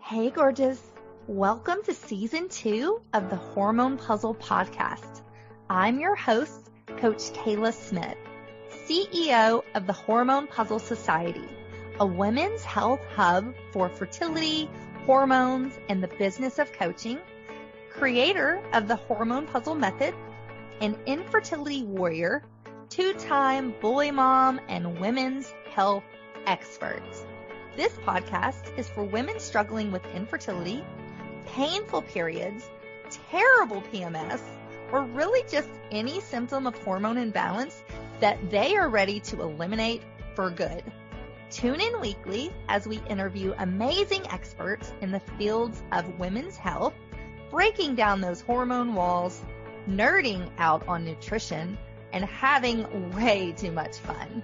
Hey, gorgeous. Welcome to season 2 of the Hormone Puzzle Podcast. I'm your host, Coach Kayla Smith, CEO of the Hormone Puzzle Society, a women's health hub for fertility, hormones, and the business of coaching, creator of the Hormone Puzzle Method, an infertility warrior, 2-time boy mom, and women's health expert. This podcast is for women struggling with infertility, painful periods, terrible PMS, or really just any symptom of hormone imbalance that they are ready to eliminate for good. Tune in weekly as we interview amazing experts in the fields of women's health, breaking down those hormone walls, nerding out on nutrition, and having way too much fun.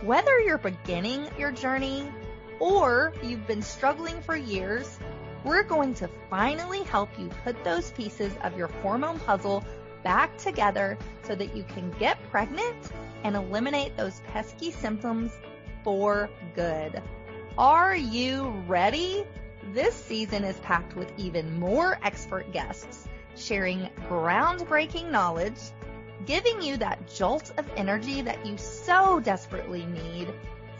Whether you're beginning your journey or you've been struggling for years, we're going to finally help you put those pieces of your hormone puzzle back together so that you can get pregnant and eliminate those pesky symptoms for good. Are you ready? This season is packed with even more expert guests sharing groundbreaking knowledge, giving you that jolt of energy that you so desperately need,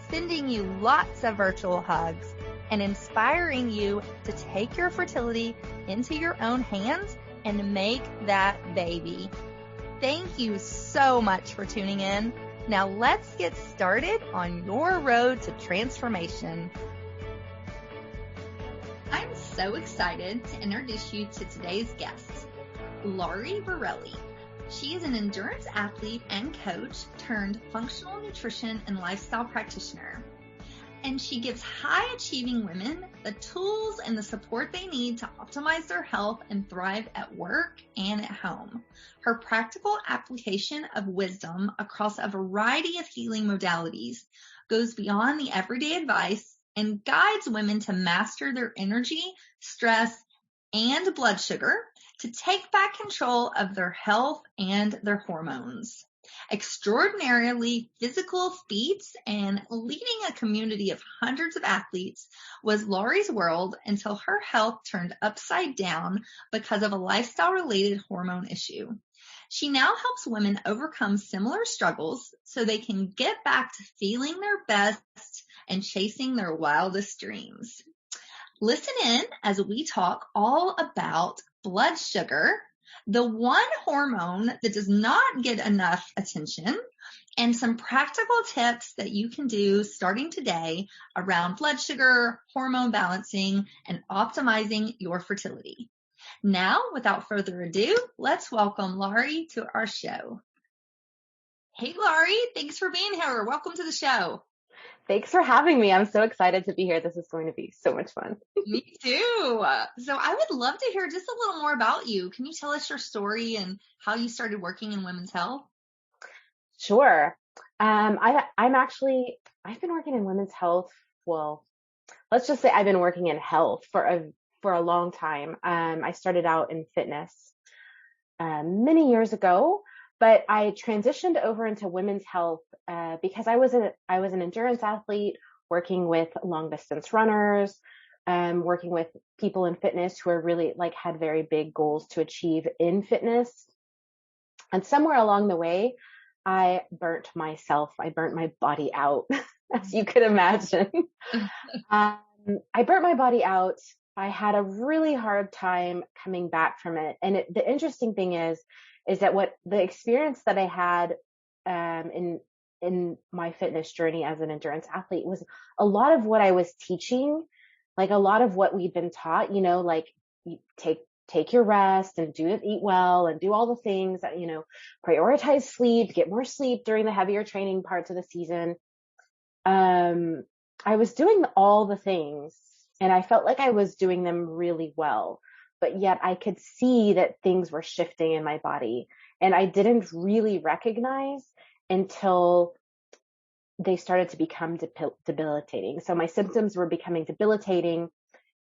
sending you lots of virtual hugs, and inspiring you to take your fertility into your own hands and make that baby. Thank you so much for tuning in. Now let's get started on your road to transformation. I'm so excited to introduce you to today's guest, Laurie Villarreal. She is an endurance athlete and coach turned functional nutrition and lifestyle practitioner. And she gives high-achieving women the tools and the support they need to optimize their health and thrive at work and at home. Her practical application of wisdom across a variety of healing modalities goes beyond the everyday advice and guides women to master their energy, stress, and blood sugar to take back control of their health and their hormones. Extraordinarily physical feats and leading a community of hundreds of athletes was Laurie's world until her health turned upside down because of a lifestyle-related hormone issue. She now helps women overcome similar struggles so they can get back to feeling their best and chasing their wildest dreams. Listen in as we talk all about blood sugar, the one hormone that does not get enough attention, and some practical tips that you can do starting today around blood sugar, hormone balancing, and optimizing your fertility. Now, without further ado, let's welcome Laurie to our show. Hey, Laurie, thanks for being here. Welcome to the show. Thanks for having me. I'm so excited to be here. This is going to be so much fun. Me too. So I would love to hear just a little more about you. Can you tell us your story and how you started working in women's health? Sure. I've been working in women's health. Well, let's just say I've been working in health for a long time. I started out in fitness many years ago, but I transitioned over into women's health because I was an endurance athlete working with long distance runners, working with people in fitness who are really had very big goals to achieve in fitness. And somewhere along the way, I burnt my body out, as you could imagine. I burnt my body out. I had a really hard time coming back from it. And the interesting thing is that what the experience that I had in my fitness journey as an endurance athlete was a lot of what I was teaching, like a lot of what we've been taught, you take your rest and eat well and do all the things that, prioritize sleep, get more sleep during the heavier training parts of the season. I was doing all the things and I felt like I was doing them really well, but yet I could see that things were shifting in my body and I didn't really recognize until they started to become debilitating. So my symptoms were becoming debilitating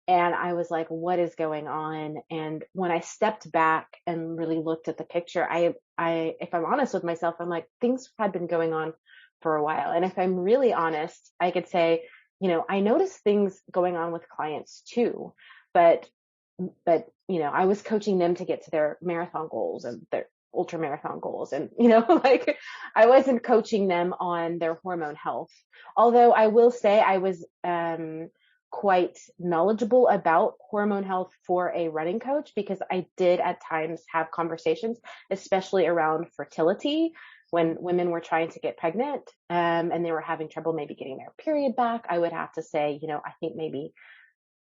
and I was like, what is going on? And when I stepped back and really looked at the picture, I if I'm honest with myself, I'm like, things had been going on for a while. And if I'm really honest, I could say I noticed things going on with clients too, but, I was coaching them to get to their marathon goals and their ultra marathon goals. And, like I wasn't coaching them on their hormone health. Although I will say I was, quite knowledgeable about hormone health for a running coach, because I did at times have conversations, especially around fertility, when women were trying to get pregnant, and they were having trouble maybe getting their period back. I would have to say, I think maybe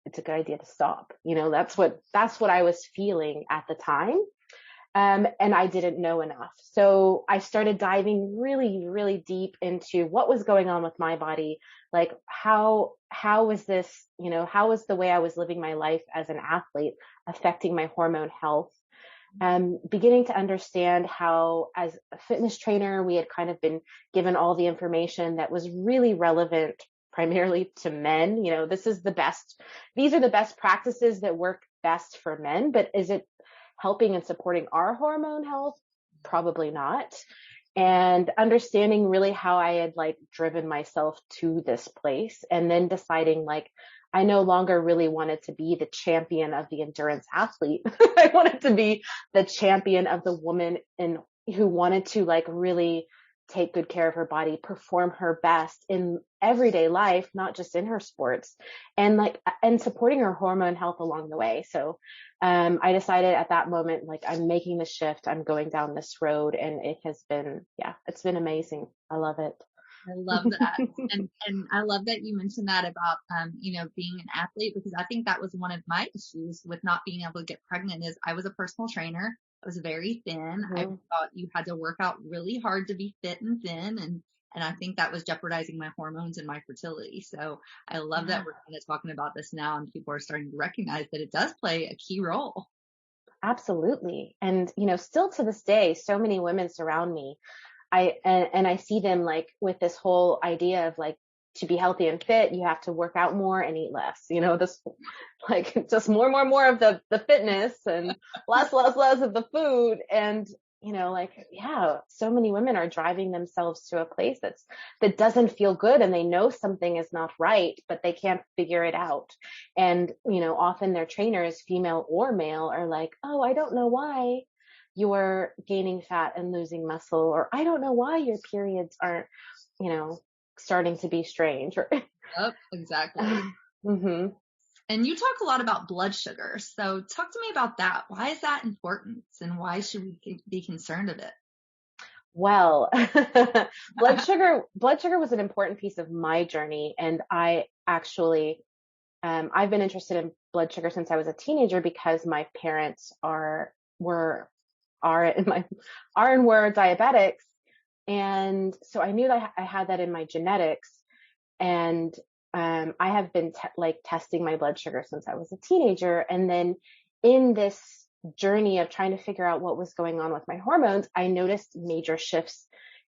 it's a good idea to stop. That's what I was feeling at the time. And I didn't know enough. So I started diving really, really deep into what was going on with my body. Like how was this, how was the way I was living my life as an athlete affecting my hormone health? Beginning to understand how, as a fitness trainer, we had kind of been given all the information that was really relevant primarily to men. These are the best practices that work best for men, but is it helping and supporting our hormone health? Probably not. And understanding really how I had like driven myself to this place, and then deciding like I no longer really wanted to be the champion of the endurance athlete. I wanted to be the champion of the woman who wanted to like really take good care of her body, perform her best in everyday life, not just in her sports, and supporting her hormone health along the way. So, I decided at that moment, like I'm making the shift, I'm going down this road, and it has been, it's been amazing. I love it. I love that. And I love that you mentioned that about, being an athlete, because I think that was one of my issues with not being able to get pregnant is I was a personal trainer. I was very thin. Mm-hmm. I thought you had to work out really hard to be fit and thin. And I think that was jeopardizing my hormones and my fertility. So I love that we're kind of talking about this now, and people are starting to recognize that it does play a key role. Absolutely. And, still to this day, so many women surround me. I see them like with this whole idea of like, to be healthy and fit, you have to work out more and eat less, this like just more of the fitness and less of the food. And, so many women are driving themselves to a place that doesn't feel good, and they know something is not right, but they can't figure it out. And, often their trainers, female or male, are like, oh, I don't know why you're gaining fat and losing muscle, or I don't know why your periods aren't, starting to be strange. Yep, exactly. Mm-hmm. And you talk a lot about blood sugar. So talk to me about that. Why is that important, and why should we be concerned of it? Well, blood sugar was an important piece of my journey. And I actually, I've been interested in blood sugar since I was a teenager, because my parents are were diabetics. And so I knew that I had that in my genetics. And I have been testing my blood sugar since I was a teenager. And then in this journey of trying to figure out what was going on with my hormones, I noticed major shifts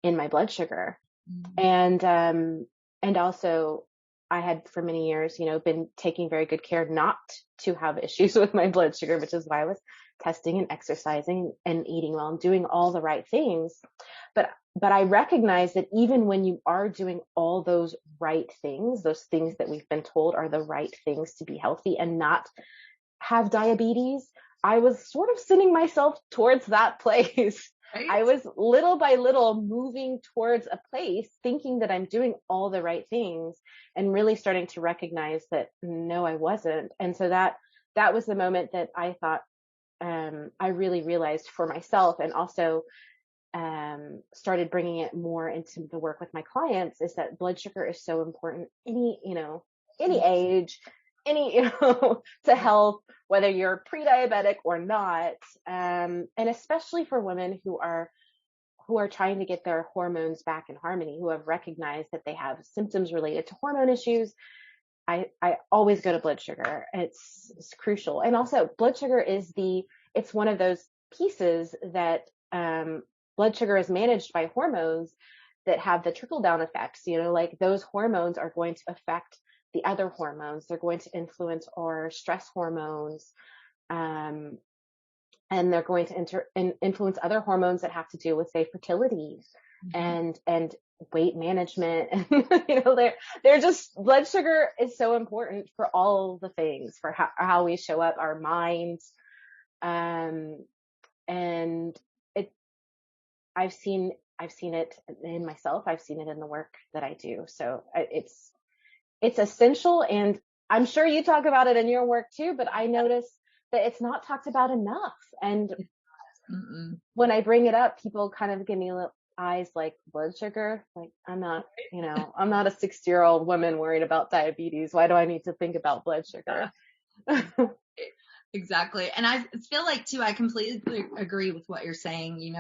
in my blood sugar. Mm-hmm. And also I had for many years, been taking very good care not to have issues with my blood sugar, which is why I was testing and exercising and eating well and doing all the right things. But I recognize that even when you are doing all those right things, those things that we've been told are the right things to be healthy and not have diabetes, I was sort of sending myself towards that place. Right. I was little by little moving towards a place thinking that I'm doing all the right things, and really starting to recognize that no, I wasn't. And so that was the moment that I thought, I really realized for myself, and also started bringing it more into the work with my clients, is that blood sugar is so important any age, to health, whether you're pre-diabetic or not. And especially for women who are trying to get their hormones back in harmony, who have recognized that they have symptoms related to hormone issues. I always go to blood sugar. It's crucial. And also blood sugar it's one of those pieces that, blood sugar is managed by hormones that have the trickle down effects. Like those hormones are going to affect the other hormones. They're going to influence our stress hormones. And they're going to influence other hormones that have to do with, say, fertility. and weight management. And, they're just, blood sugar is so important for all the things, for how we show up, our minds. And I've seen it in myself. I've seen it in the work that I do. So it's essential. And I'm sure you talk about it in your work too, but I notice that it's not talked about enough. And when I bring it up, people kind of give me eyes like, blood sugar. Like, I'm not a 60-year-old woman worried about diabetes. Why do I need to think about blood sugar? Exactly. And I feel like too, I completely agree with what you're saying.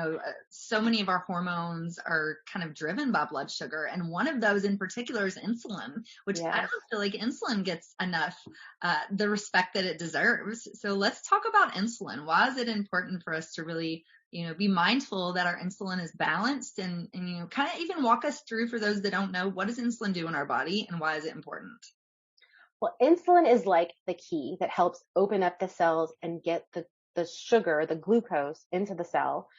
So many of our hormones are kind of driven by blood sugar. And one of those in particular is insulin, which I don't feel like insulin gets enough, the respect that it deserves. So let's talk about insulin. Why is it important for us to really, be mindful that our insulin is balanced and kind of even walk us through, for those that don't know, what does insulin do in our body and why is it important? Well, insulin is like the key that helps open up the cells and get the sugar, the glucose into the cell.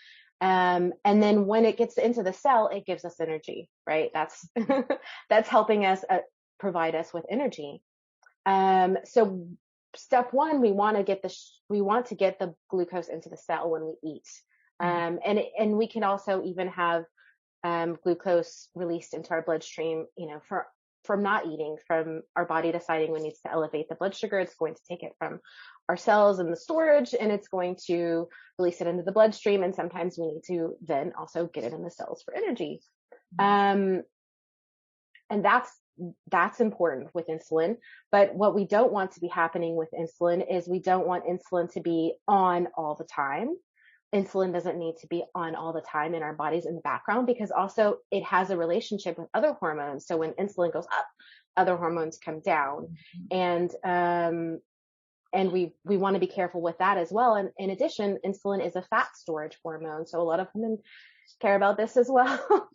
And then when it gets into the cell, it gives us energy, right? That's helping us provide us with energy. So step one, we want to get the glucose into the cell when we eat. And we can also even have glucose released into our bloodstream, from not eating, from our body deciding we need to elevate the blood sugar. It's going to take it from our cells in the storage and it's going to release it into the bloodstream. And sometimes we need to then also get it in the cells for energy. And that's important with insulin. But what we don't want to be happening with insulin is we don't want insulin to be on all the time. Insulin doesn't need to be on all the time in our bodies in the background, because also it has a relationship with other hormones. So when insulin goes up, other hormones come down. And we want to be careful with that as well. And in addition, insulin is a fat storage hormone. So a lot of women care about this as well.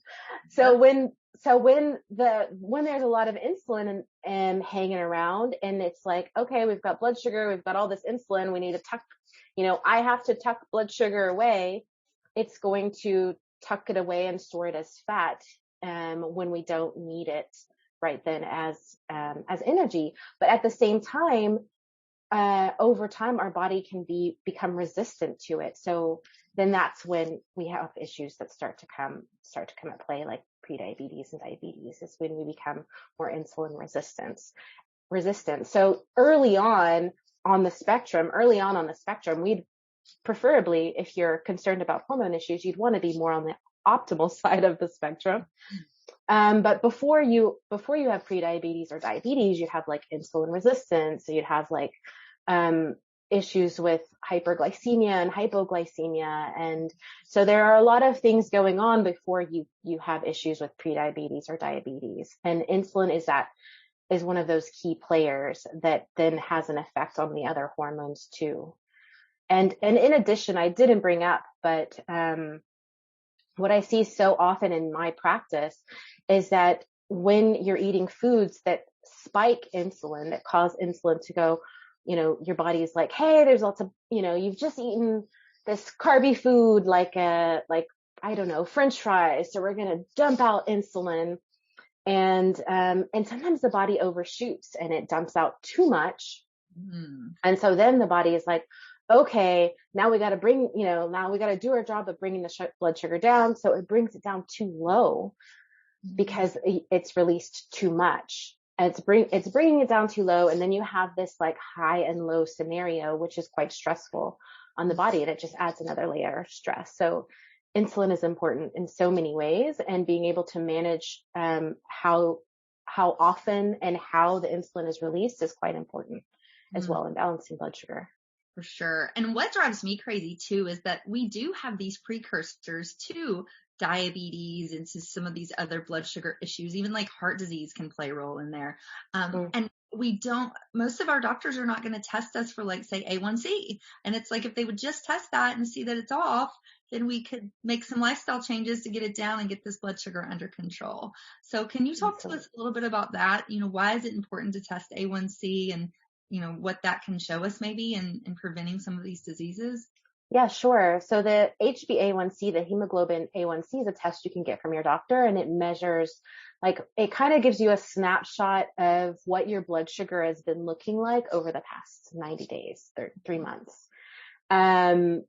So when there's a lot of insulin and hanging around, and it's like, okay, we've got blood sugar, we've got all this insulin, we need to tuck, I have to tuck blood sugar away. It's going to tuck it away and store it as fat, when we don't need it right then as energy. But at the same time, over time, our body can become resistant to it. So then that's when we have issues that start to come at play, like prediabetes and diabetes, is when we become more insulin resistant. So early on the spectrum, we'd preferably, if you're concerned about hormone issues, you'd want to be more on the optimal side of the spectrum. But before you have prediabetes or diabetes, you'd have like insulin resistance. So you'd have like, issues with hyperglycemia and hypoglycemia. And so there are a lot of things going on before you have issues with prediabetes or diabetes. And insulin is one of those key players that then has an effect on the other hormones too. And in addition, I didn't bring up, but, what I see so often in my practice is that when you're eating foods that spike insulin, that cause insulin to go, your body is like, hey, there's lots of, you've just eaten this carby food, like I don't know, French fries. So we're going to dump out insulin. And sometimes the body overshoots and it dumps out too much. And so then the body is like, okay, now we got to do our job of bringing the blood sugar down. So it brings it down too low because it's released too much. And it's bringing it down too low. And then you have this like high and low scenario, which is quite stressful on the body. And it just adds another layer of stress. So insulin is important in so many ways, and being able to manage, how often and how the insulin is released is quite important as well in balancing blood sugar. For sure. And what drives me crazy too is that we do have these precursors to diabetes and to some of these other blood sugar issues, even like heart disease can play a role in there. And most of our doctors are not going to test us for like, say, A1C. And it's like, if they would just test that and see that it's off, then we could make some lifestyle changes to get it down and get this blood sugar under control. So can you talk to us a little bit about that? Why is it important to test A1C and what that can show us maybe in preventing some of these diseases? Yeah, sure. So the HbA1c, the hemoglobin A1c, is a test you can get from your doctor, and it measures, like, it kind of gives you a snapshot of what your blood sugar has been looking like over the past 90 days, 3 months. And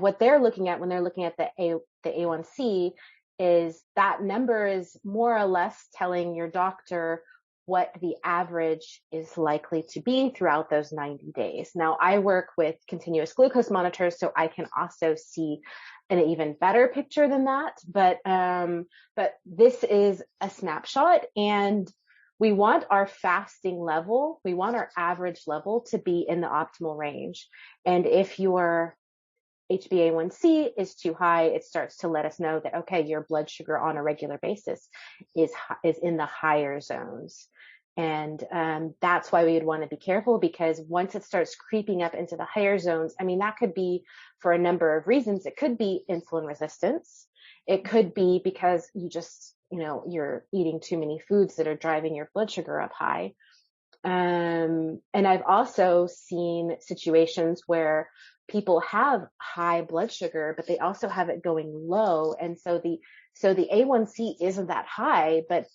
what they're looking at when they're looking at the A1c is that number is more or less telling your doctor what the average is likely to be throughout those 90 days. Now, I work with continuous glucose monitors, so I can also see an even better picture than that. But this is a snapshot, and we want our fasting level, we want our average level to be in the optimal range. And if your HbA1c is too high, it starts to let us know that, okay, your blood sugar on a regular basis is in the higher zones. And that's why we would want to be careful, because once it starts creeping up into the higher zones, I mean, that could be for a number of reasons. It could be insulin resistance. It could be because you're eating too many foods that are driving your blood sugar up high. And I've also seen situations where people have high blood sugar, but they also have it going low. And so the A1c isn't that high, but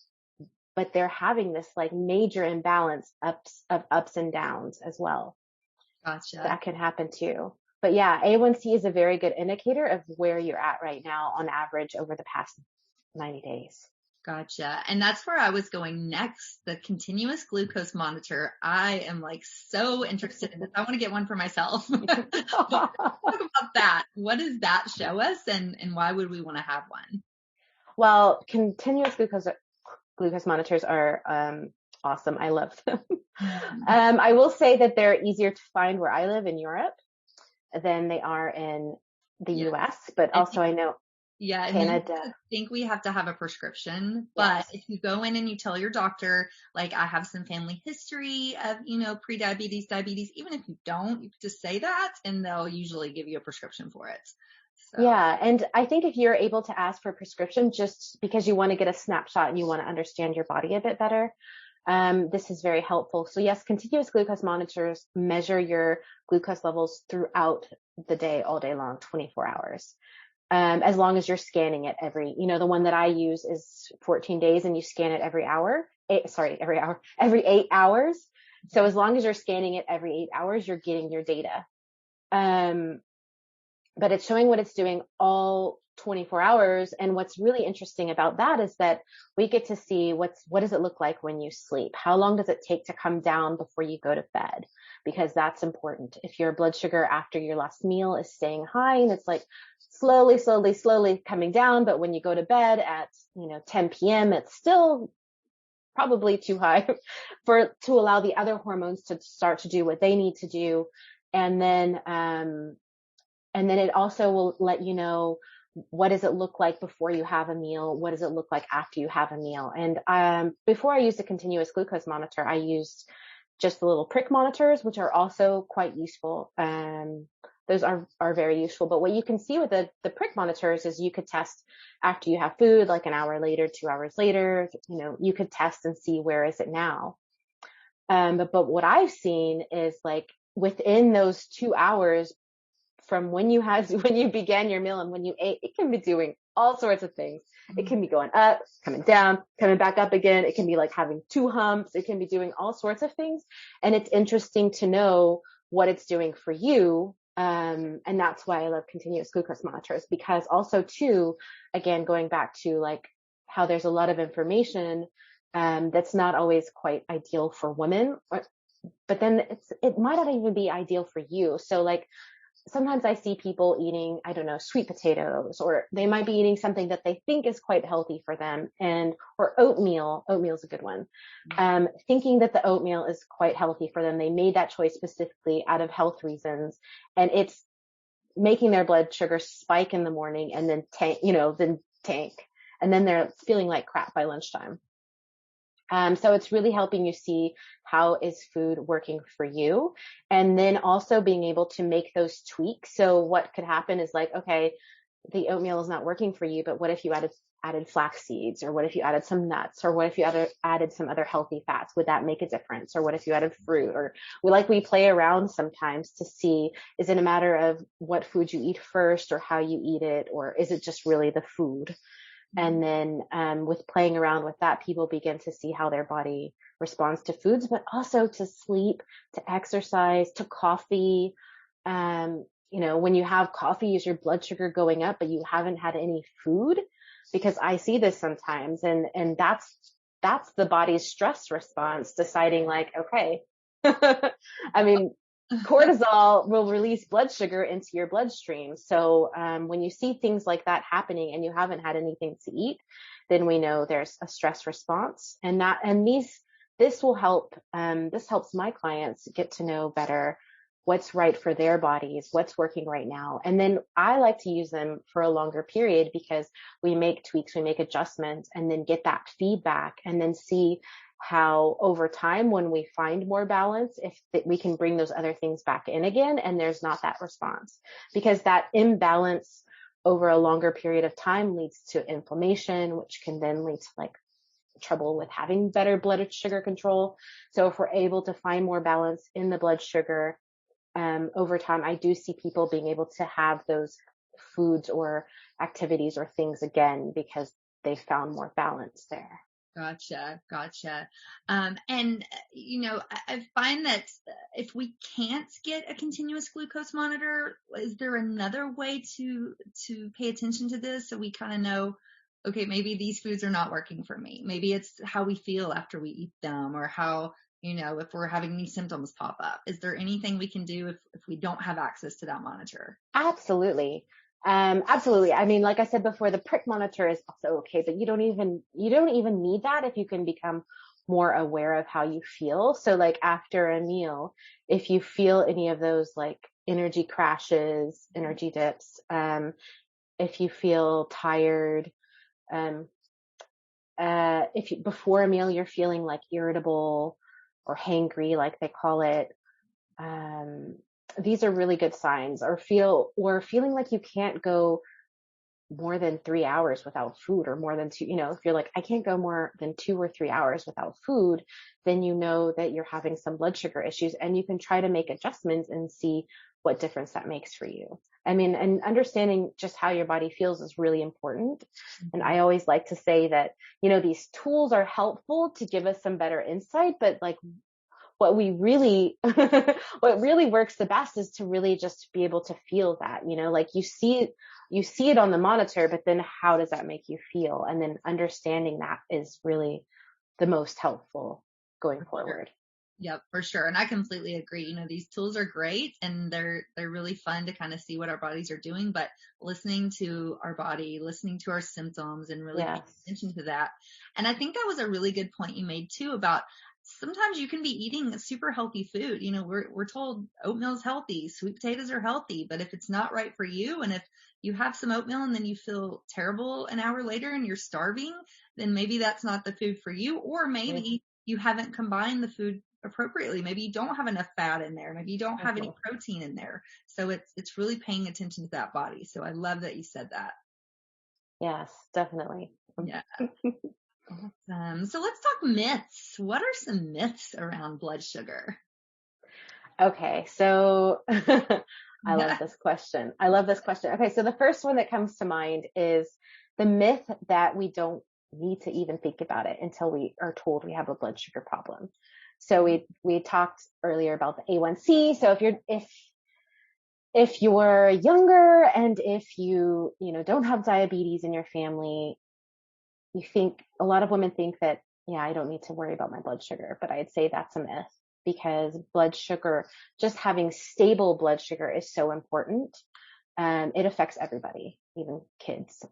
they're having this like major imbalance ups and downs as well. Gotcha. That can happen too. But yeah, A1c is a very good indicator of where you're at right now on average over the past 90 days. Gotcha. And that's where I was going next. The continuous glucose monitor. I am like so interested in this. I want to get one for myself. Talk about that. What does that show us, and why would we want to have one? Well, continuous glucose monitors are awesome. I love them. I will say that they're easier to find where I live in Europe than they are in the US, but also I know Canada. I think we have to have a prescription, but if you go in and you tell your doctor, like, I have some family history of, pre-diabetes, diabetes, even if you don't, you could just say that and they'll usually give you a prescription for it. So. Yeah. And I think if you're able to ask for a prescription just because you want to get a snapshot and you want to understand your body a bit better, this is very helpful. So yes, continuous glucose monitors measure your glucose levels throughout the day, all day long, 24 hours. As long as you're scanning it every 8 is 14 days and you scan it every 8 hours. So as long as you're scanning it every 8 hours, you're getting your data. But it's showing what it's doing all 24 hours. And what's really interesting about that is that we get to see what does it look like when you sleep? How long does it take to come down before you go to bed? Because that's important. If your blood sugar after your last meal is staying high and it's like slowly coming down, but when you go to bed at 10 p.m., it's still probably too high to allow the other hormones to start to do what they need to do. And then it also will let you know, what does it look like before you have a meal? What does it look like after you have a meal? And before I used a continuous glucose monitor, I used just the little prick monitors, which are also quite useful. Those are very useful. But what you can see with the prick monitors is you could test after you have food, like an hour later, 2 hours later, you could test and see where is it now. But what I've seen is, like, within those 2 hours from when you began your meal and when you ate, it can be doing all sorts of things. It can be going up, coming down, coming back up again. It can be like having 2 humps. It can be doing all sorts of things. And it's interesting to know what it's doing for you. And that's why I love continuous glucose monitors, because also too, again, going back to like how there's a lot of information, that's not always quite ideal for women, but then it might not even be ideal for you. So like, sometimes I see people eating, I don't know, sweet potatoes, or they might be eating something that they think is quite healthy for them, or oatmeal. Oatmeal is a good one. Thinking that the oatmeal is quite healthy for them. They made that choice specifically out of health reasons, and it's making their blood sugar spike in the morning and then tank, and then they're feeling like crap by lunchtime. So it's really helping you see how is food working for you, and then also being able to make those tweaks. So what could happen is like, okay, the oatmeal is not working for you, but what if you added added flax seeds, or what if you added some nuts, or what if you added some other healthy fats? Would that make a difference? Or what if you added fruit? Or we play around sometimes to see, is it a matter of what food you eat first or how you eat it? Or is it just really the food? And then with playing around with that, people begin to see how their body responds to foods, but also to sleep, to exercise, to coffee. When you have coffee, is your blood sugar going up, but you haven't had any food? Because I see this sometimes, and that's the body's stress response deciding like, okay, I mean, cortisol will release blood sugar into your bloodstream. So when you see things like that happening and you haven't had anything to eat, then we know there's a stress response. This will help. This helps my clients get to know better what's right for their bodies, what's working right now. And then I like to use them for a longer period because we make tweaks, we make adjustments, and then get that feedback and then see how over time, when we find more balance, if we can bring those other things back in again, and there's not that response, because that imbalance over a longer period of time leads to inflammation, which can then lead to like trouble with having better blood sugar control. So if we're able to find more balance in the blood sugar, over time, I do see people being able to have those foods or activities or things again because they found more balance there. Gotcha. And I find that if we can't get a continuous glucose monitor, is there another way to pay attention to this so we kind of know, okay, maybe these foods are not working for me. Maybe it's how we feel after we eat them, or how, if we're having these symptoms pop up. Is there anything we can do if we don't have access to that monitor? Absolutely. Absolutely. I mean, like I said before, the prick monitor is also okay, but you don't even need that if you can become more aware of how you feel. So like after a meal, if you feel any of those like energy crashes, energy dips, if you feel tired, if before a meal you're feeling like irritable or hangry, like they call it, these are really good signs. Or feeling like you can't go more than 3 hours without food, or more than 2, if you're like, I can't go more than 2 or 3 hours without food, then you know that you're having some blood sugar issues, and you can try to make adjustments and see what difference that makes for you. I mean, and understanding just how your body feels is really important. And I always like to say that, these tools are helpful to give us some better insight, but like what really works the best is to really just be able to feel that, like you see it on the monitor, but then how does that make you feel? And then understanding that is really the most helpful going forward. Yep, for sure. And I completely agree. These tools are great and they're really fun to kind of see what our bodies are doing, but listening to our body, listening to our symptoms, and really paying attention to that. And I think that was a really good point you made too about sometimes you can be eating super healthy food. We're told oatmeal is healthy, sweet potatoes are healthy, but if it's not right for you, and if you have some oatmeal and then you feel terrible an hour later and you're starving, then maybe that's not the food for you. Or maybe you haven't combined the food appropriately. Maybe you don't have enough fat in there. Maybe you don't have any protein in there. So it's really paying attention to that body. So I love that you said that. Yes, definitely. Yeah. Awesome. So let's talk myths. What are some myths around blood sugar? Okay. So I love this question. Okay. So the first one that comes to mind is the myth that we don't need to even think about it until we are told we have a blood sugar problem. So we talked earlier about the A1C. So if you're younger and if you don't have diabetes in your family, a lot of women think that, I don't need to worry about my blood sugar, but I'd say that's a myth, because blood sugar, just having stable blood sugar is so important. It affects everybody, even kids,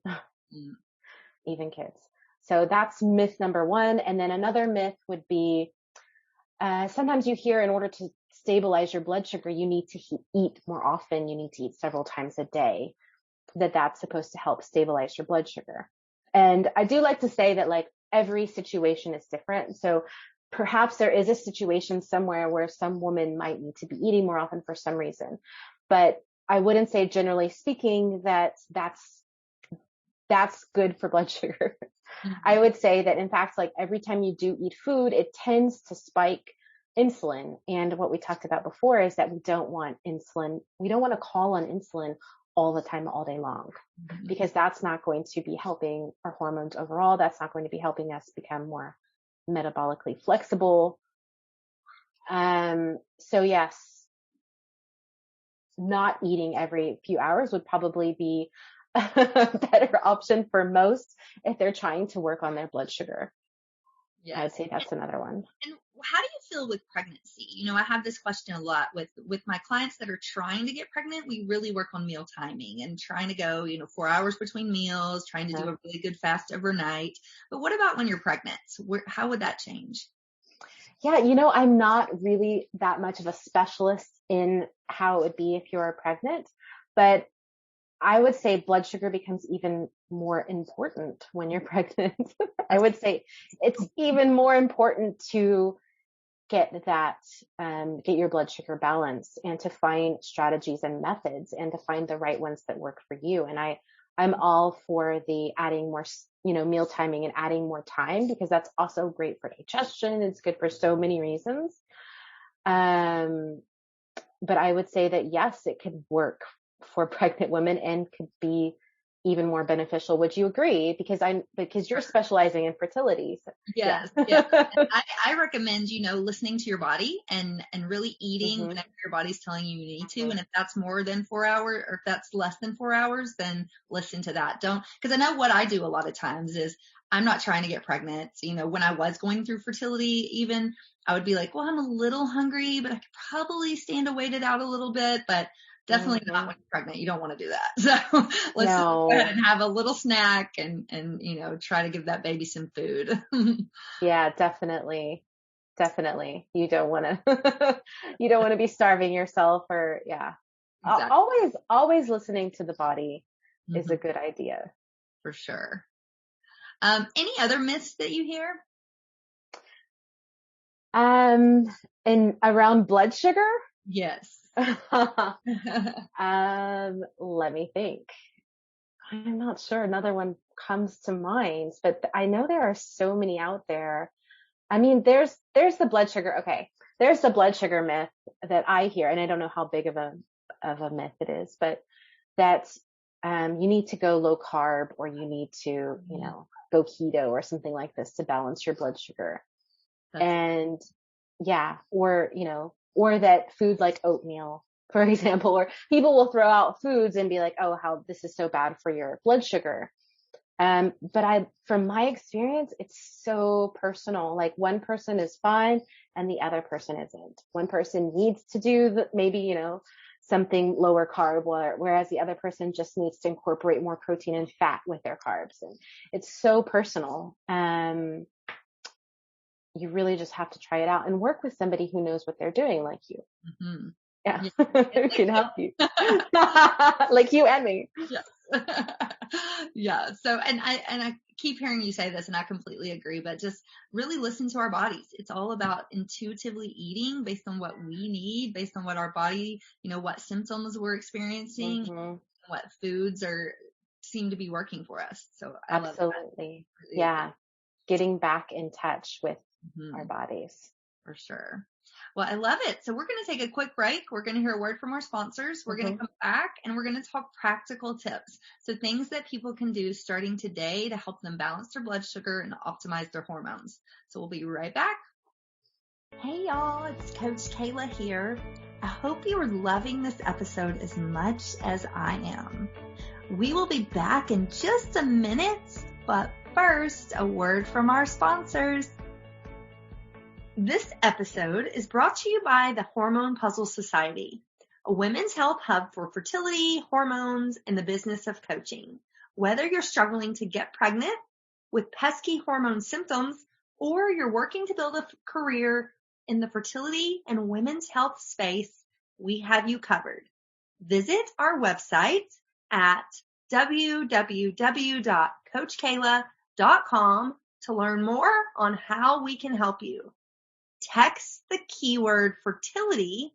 even kids. So that's myth number one. And then another myth would be, sometimes you hear in order to stabilize your blood sugar, you need to eat more often. You need to eat several times a day, that's supposed to help stabilize your blood sugar. And I do like to say that like every situation is different. So perhaps there is a situation somewhere where some woman might need to be eating more often for some reason, but I wouldn't say generally speaking that that's that's good for blood sugar. I would say that in fact, like every time you do eat food, it tends to spike insulin. And what we talked about before is that we don't want insulin. We don't want to call on insulin all the time, all day long, because that's not going to be helping our hormones overall. That's not going to be helping us become more metabolically flexible. So yes, not eating every few hours would probably be a better option for most if they're trying to work on their blood sugar. Yes. I would say that's another one. And how do you feel with pregnancy? I have this question a lot with my clients that are trying to get pregnant. We really work on meal timing and trying to go, 4 hours between meals, trying to do a really good fast overnight. But what about when you're pregnant? How would that change? Yeah, I'm not really that much of a specialist in how it would be if you're pregnant, but I would say blood sugar becomes even more important when you're pregnant. I would say it's even more important to get your blood sugar balanced and to find strategies and methods and to find the right ones that work for you. And I'm all for the adding more, meal timing and adding more time, because that's also great for digestion. It's good for so many reasons. But I would say that yes, it could work for pregnant women and could be even more beneficial. Would you agree? Because you're specializing in fertility. So, yes. Yeah. I recommend, listening to your body and really eating whenever your body's telling you need to. And if that's more than 4 hours or if that's less than 4 hours, then listen to that. Because I know what I do a lot of times is I'm not trying to get pregnant. When I was going through fertility, even I would be like, well, I'm a little hungry, but I could probably stand to wait it out a little bit, but definitely not when you're pregnant. You don't want to do that. So let's just go ahead and have a little snack and try to give that baby some food. Yeah, definitely. Definitely. You don't want to be starving yourself or Exactly. Always listening to the body is a good idea. For sure. Any other myths that you hear? And around blood sugar? Yes. Let me think. I'm not sure another one comes to mind, but I know there are so many out there. I mean, there's the blood sugar. Okay. There's the blood sugar myth that I hear, and I don't know how big of a myth it is, but that, you need to go low carb or you need to, go keto or something like this to balance your blood sugar. And yeah, or that food like oatmeal, for example, or people will throw out foods and be like, oh, how this is so bad for your blood sugar. But from my experience, it's so personal. Like one person is fine and the other person isn't. One person needs to do maybe, something lower carb, whereas the other person just needs to incorporate more protein and fat with their carbs. And it's so personal. You really just have to try it out and work with somebody who knows what they're doing, like you. Mm-hmm. Yeah. Who can help you. Like you and me. Yes. Yeah. So, and I keep hearing you say this and I completely agree, but just really listen to our bodies. It's all about intuitively eating based on what we need, based on what our body, what symptoms we're experiencing, what foods seem to be working for us. So I absolutely. Love that. Yeah. Getting back in touch with our bodies. For sure. Well, I love it. So we're going to take a quick break. We're going to hear a word from our sponsors. We're going to come back and we're going to talk practical tips. So things that people can do starting today to help them balance their blood sugar and optimize their hormones. So we'll be right back. Hey y'all, it's Coach Kayla here. I hope you are loving this episode as much as I am. We will be back in just a minute, but first, a word from our sponsors. This episode is brought to you by the Hormone P.U.Z.Z.L.E Society, a women's health hub for fertility, hormones, and the business of coaching. Whether you're struggling to get pregnant with pesky hormone symptoms or you're working to build a career in the fertility and women's health space, we have you covered. Visit our website at www.coachkayla.com to learn more on how we can help you. Text the keyword fertility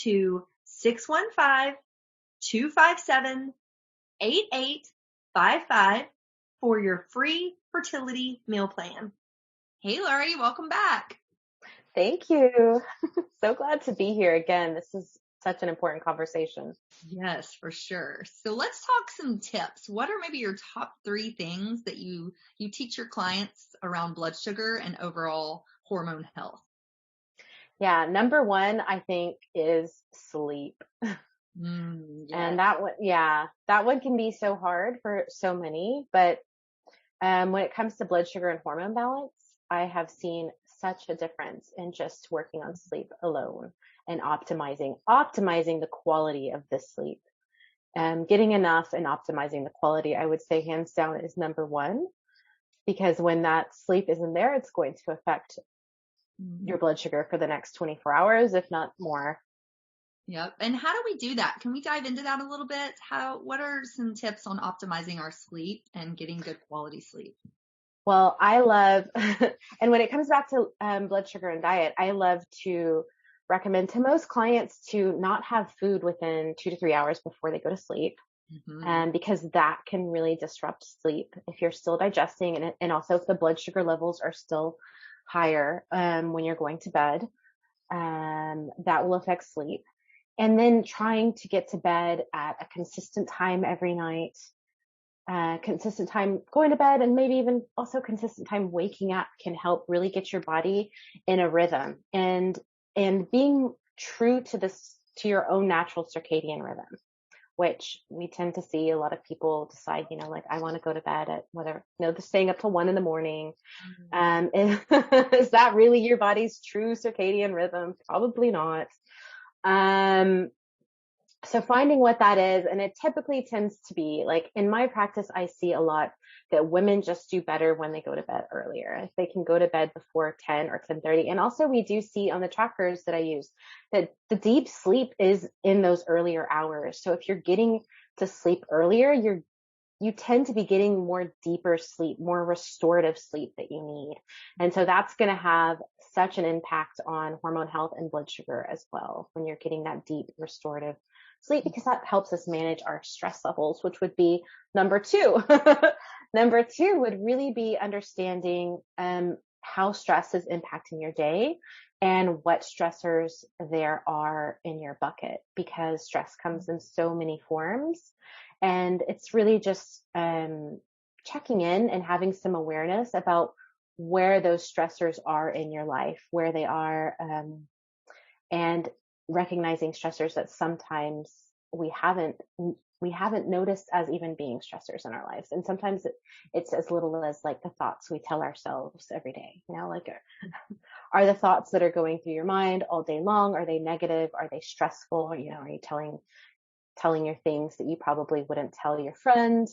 to 615-257-8855 for your free fertility meal plan. Hey, Laurie, welcome back. Thank you. So glad to be here again. This is such an important conversation. Yes, for sure. So let's talk some tips. What are maybe your top 3 things that you teach your clients around blood sugar and overall hormone health? Yeah, number 1, I think, is sleep. And that one can be so hard for so many, but when it comes to blood sugar and hormone balance, I have seen such a difference in just working on sleep alone and optimizing the quality of the sleep. Getting enough and optimizing the quality, I would say hands down is number 1, because when that sleep isn't there, it's going to affect your blood sugar for the next 24 hours, if not more. Yep. And how do we do that? Can we dive into that a little bit? What are some tips on optimizing our sleep and getting good quality sleep? Well, I love, and when it comes back to blood sugar and diet, I love to recommend to most clients to not have food within 2 to 3 hours before they go to sleep. Because that can really disrupt sleep if you're still digesting, and also if the blood sugar levels are still higher when you're going to bed, that will affect sleep. And then trying to get to bed at a consistent time every night, consistent time going to bed, and maybe even also consistent time waking up can help really get your body in a rhythm, and being true to your own natural circadian rhythm, which we tend to see a lot of people decide, like, I want to go to bed at whatever, they're staying up till 1 a.m. Is that really your body's true circadian rhythm? Probably not. So finding what that is, and it typically tends to be, like, in my practice, I see a lot that women just do better when they go to bed earlier. If they can go to bed before 10 or 10:30. And also we do see on the trackers that I use that the deep sleep is in those earlier hours. So if you're getting to sleep earlier, you tend to be getting more deeper sleep, more restorative sleep that you need. And so that's going to have such an impact on hormone health and blood sugar as well, when you're getting that deep restorative sleep, because that helps us manage our stress levels, which would be number 2. Number 2 would really be understanding how stress is impacting your day and what stressors there are in your bucket, because stress comes in so many forms. And it's really just checking in and having some awareness about where those stressors are in your life, where they are, and recognizing stressors that sometimes we haven't noticed as even being stressors in our lives. And sometimes it's as little as, like, the thoughts we tell ourselves every day, like, are the thoughts that are going through your mind all day long, are they negative? Are they stressful? Are you telling your things that you probably wouldn't tell your friend?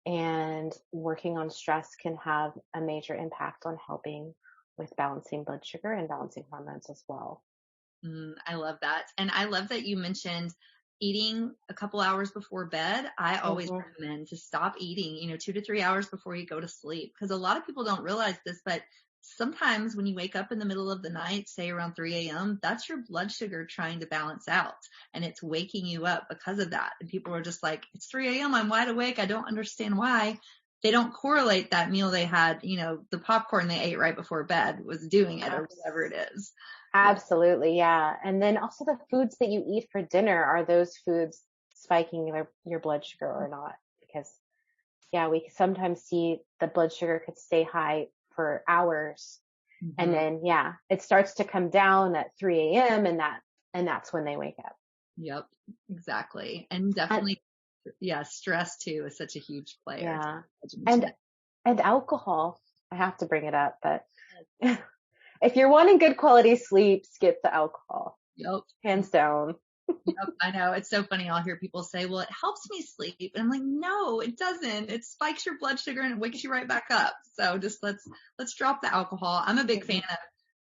And working on stress can have a major impact on helping with balancing blood sugar and balancing hormones as well. I love that. And I love that you mentioned eating a couple hours before bed. I always recommend to stop eating, 2 to 3 hours before you go to sleep, because a lot of people don't realize this, but sometimes when you wake up in the middle of the night, say around 3 a.m., that's your blood sugar trying to balance out, and it's waking you up because of that. And people are just like, it's 3 a.m., I'm wide awake, I don't understand why. They don't correlate that meal they had, the popcorn they ate right before bed was doing it, or whatever it is. Absolutely. Yeah. And then also the foods that you eat for dinner, are those foods spiking your blood sugar or not? Because we sometimes see the blood sugar could stay high for hours. And then, it starts to come down at 3 a.m. and that's when they wake up. Yep, exactly. And definitely, stress too is such a huge player. Yeah. And alcohol, I have to bring it up, but if you're wanting good quality sleep, skip the alcohol. Yep. Hands down. Yep, I know. It's so funny. I'll hear people say, well, it helps me sleep. And I'm like, no, it doesn't. It spikes your blood sugar and it wakes you right back up. So just let's drop the alcohol. I'm a big fan of,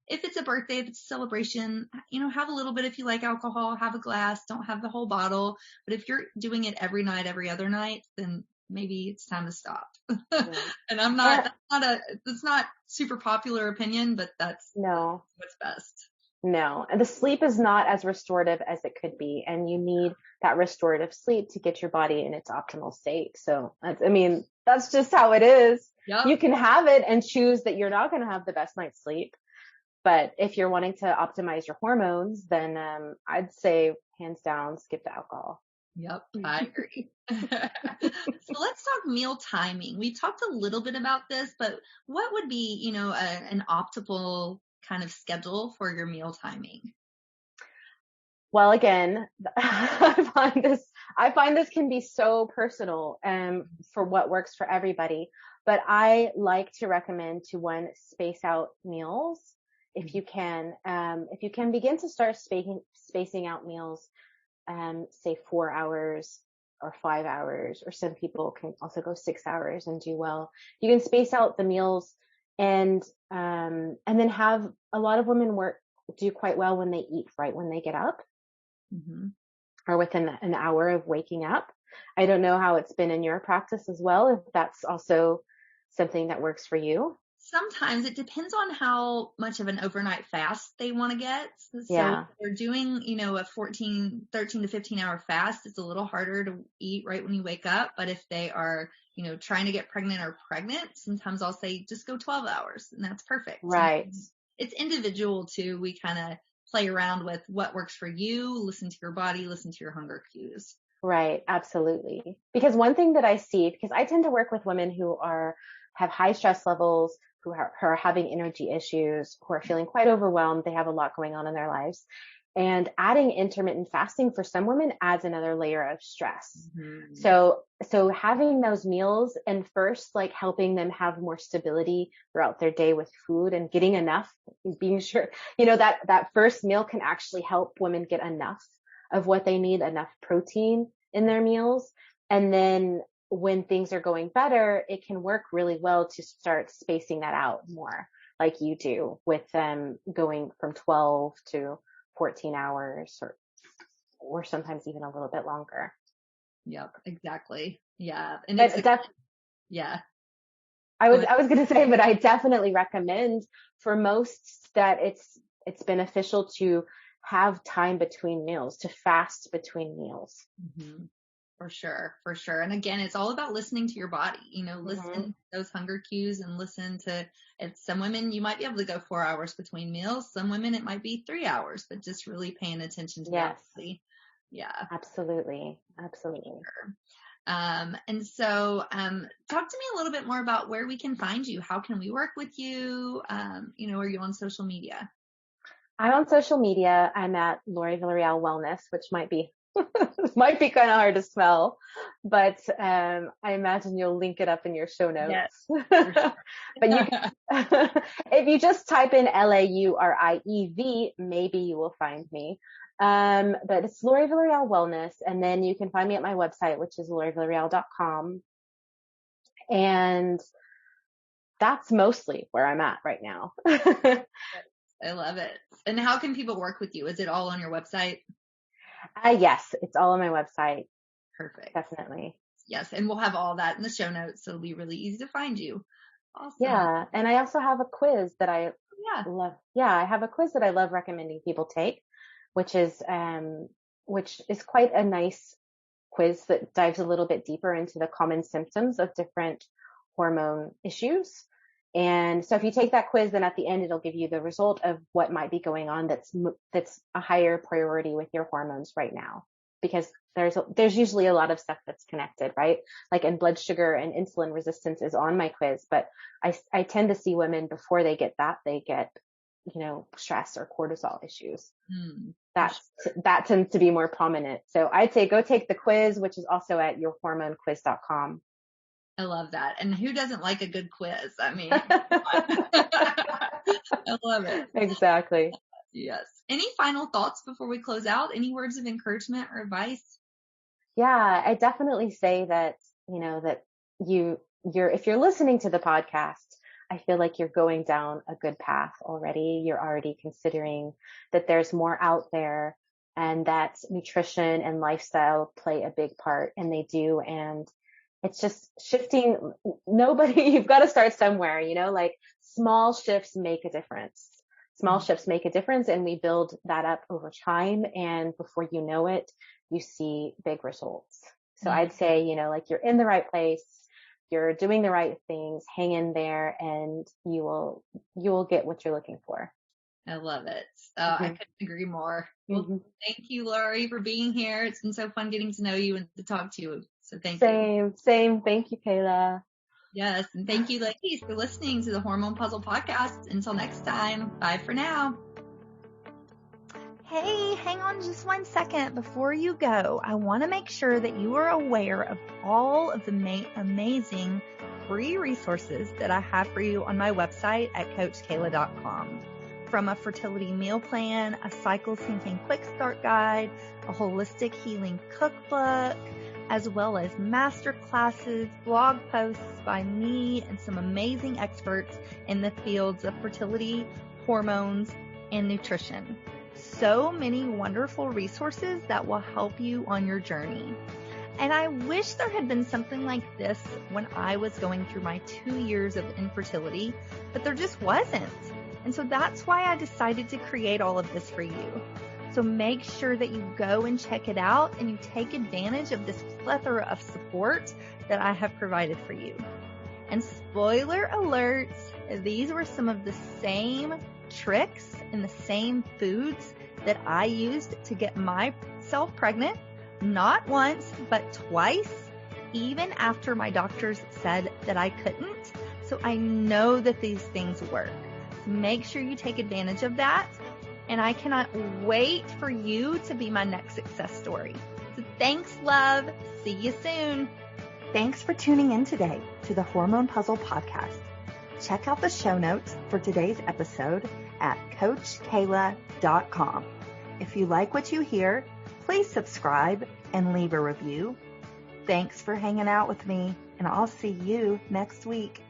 if it's a birthday, if it's a celebration, have a little bit if you like alcohol, have a glass, don't have the whole bottle. But if you're doing it every night, every other night, then maybe it's time to stop. And that's not super popular opinion, but that's what's best. No, and the sleep is not as restorative as it could be, and you need that restorative sleep to get your body in its optimal state. So that's just how it is. Yep. You can have it and choose that you're not going to have the best night's sleep. But if you're wanting to optimize your hormones, then I'd say hands down, skip the alcohol. Yep, I agree. So let's talk meal timing. We talked a little bit about this, but what would be, an optimal kind of schedule for your meal timing? Well, again, I find this can be so personal for what works for everybody. But I like to recommend to space out meals if you can. If you can begin to start spacing out meals, say 4 hours or 5 hours, or some people can also go 6 hours and do well. You can space out the meals and then have a lot of women do quite well when they eat right when they get up, or within an hour of waking up. I don't know how it's been in your practice as well, if that's also something that works for you. Sometimes it depends on how much of an overnight fast they want to get. So Yeah. if they're doing, a 13 to 15 hour fast, it's a little harder to eat right when you wake up. But if they are, trying to get pregnant, sometimes I'll say just go 12 hours and that's perfect. Right. And it's individual too. We kind of play around with what works for you, listen to your body, listen to your hunger cues. Right. Absolutely. Because one thing that I see, because I tend to work with women who have high stress levels, who are having energy issues, who are feeling quite overwhelmed. They have a lot going on in their lives. And adding intermittent fasting for some women adds another layer of stress. Mm-hmm. So having those meals and first, like helping them have more stability throughout their day with food and getting enough, being sure, that first meal can actually help women get enough of what they need, enough protein in their meals. And then when things are going better, it can work really well to start spacing that out more, like you do with them going from 12 to 14 hours or sometimes even a little bit longer. Yep, exactly. Yeah. And yeah. I was going to say, but I definitely recommend for most that it's beneficial to have time between meals, to fast between meals. Mm-hmm. For sure. And again, it's all about listening to your body, listen to those hunger cues and listen to, if some women, you might be able to go 4 hours between meals. Some women, it might be 3 hours, but just really paying attention to that body. Yeah. Absolutely. Sure. And so, talk to me a little bit more about where we can find you. How can we work with you? Are you on social media? I'm on social media. I'm at Laurie Villarreal Wellness, which might be kind of hard to spell, but I imagine you'll link it up in your show notes. Yes, but you can, if you just type in LAURIEV, maybe you will find me. But it's Laurie Villarreal Wellness, and then you can find me at my website, which is laurievillarreal.com. And that's mostly where I'm at right now. I love it. And how can people work with you? Is it all on your website? Yes, it's all on my website. Perfect. Definitely. Yes. And we'll have all that in the show notes. So it'll be really easy to find you. Awesome. Yeah. And I also have a quiz that I love. Yeah. I have a quiz that I love recommending people take, which is quite a nice quiz that dives a little bit deeper into the common symptoms of different hormone issues. And so if you take that quiz, then at the end, it'll give you the result of what might be going on that's a higher priority with your hormones right now, because there's usually a lot of stuff that's connected, right? Like, and blood sugar and insulin resistance is on my quiz, but I tend to see women before they get stress or cortisol issues. That tends to be more prominent. So I'd say go take the quiz, which is also at yourhormonequiz.com. I love that. And who doesn't like a good quiz? I mean, I love it. Exactly. Yes. Any final thoughts before we close out? Any words of encouragement or advice? Yeah, I definitely say that, that if you're listening to the podcast, I feel like you're going down a good path already. You're already considering that there's more out there, and that nutrition and lifestyle play a big part, and they do. And it's just shifting. You've got to start somewhere, like small shifts make a difference. Small shifts make a difference, and we build that up over time. And before you know it, you see big results. So I'd say, like you're in the right place, you're doing the right things, hang in there, and you will get what you're looking for. I love it. I couldn't agree more. Well, thank you, Laurie, for being here. It's been so fun getting to know you and to talk to you. So thank you. Same. Thank you, Kayla. Yes. And thank you, ladies, for listening to the Hormone Puzzle Podcast. Until next time, bye for now. Hey, hang on just 1 second before you go. I want to make sure that you are aware of all of the amazing free resources that I have for you on my website at CoachKayla.com. From a fertility meal plan, a cycle syncing quick start guide, a holistic healing cookbook, as well as master classes, blog posts by me and some amazing experts in the fields of fertility, hormones, and nutrition. So many wonderful resources that will help you on your journey. And I wish there had been something like this when I was going through my 2 years of infertility, but there just wasn't. And so that's why I decided to create all of this for you. So make sure that you go and check it out and you take advantage of this plethora of support that I have provided for you. And spoiler alert, these were some of the same tricks and the same foods that I used to get myself pregnant, not once, but twice, even after my doctors said that I couldn't. So I know that these things work. Make sure you take advantage of that. And I cannot wait for you to be my next success story. So thanks, love. See you soon. Thanks for tuning in today to the Hormone Puzzle Podcast. Check out the show notes for today's episode at CoachKayla.com. If you like what you hear, please subscribe and leave a review. Thanks for hanging out with me, and I'll see you next week.